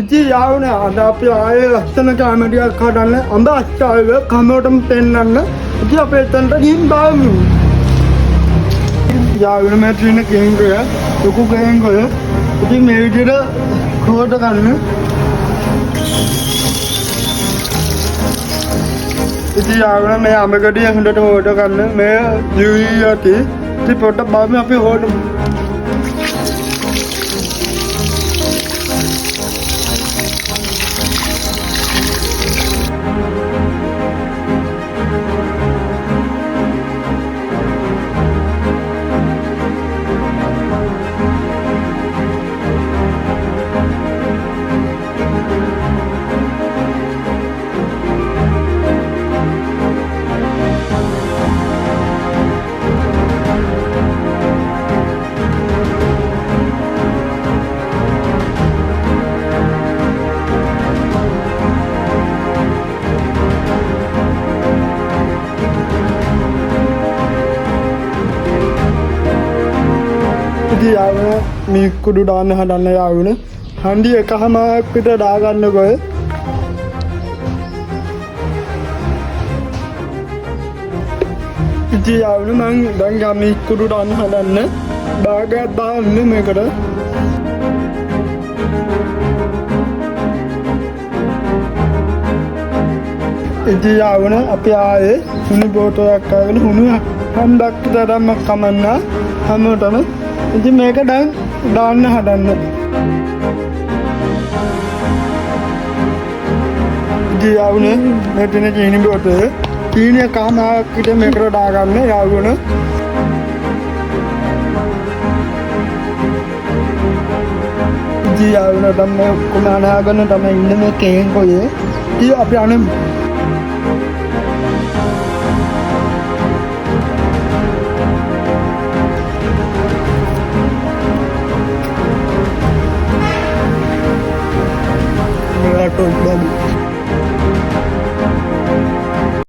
ඉතින් යාළුවනේ අද අපි ආයේ ලස්සන කැමරියක් හදන්න අඹ අච්චායව කමෝටම පෙන්නන්න. ඉතින් අපි එතනට ගිහින් බලමු. යාළුවනේ මේ තියෙන කේන්ද්‍රය ලොකු කේන්ද්‍රය. ඉතින් මේ විදිහට කෝට ගන්න. ඉතින් යාළුවනේ මේ අඹගඩිය හොඳට හොද ගන්න. මේ ජීවිතي ඉතින් පොඩ්ඩක් බලමු අපි හොදමු. යාළුවනේ මේ කුඩු දාන්න හදන්න යාළුවනේ හන්දි එකමාරක් විතර දාගන්නකො ඉතින් යාළුවනේ මං දැන් ගමේ කුඩු දාන්න හදන්න බාගයක් දාන්න මේකට ඉතින් යාළුවනේ අපි ආයේ හුණු බෝතලයක් අරගෙන හුණු හන්දක් විතර දැම්මක් කමන්න හැමෝටම ඉතින් මේක දැන් දාන්න හදන්න. ඉතින් යාළුවනේ මේ තියෙන චීනි බෝතලේ චීනිය කමාවක් විතර මේකට දාගන්න යාළුවනේ. ඉතින් යාළුවනේ දැන් මේ ඔක්කොම අනාගන්න තමයි ඉන්නේ මේ කේන්කොයේ. ඉතින් අපි අනේ Baby.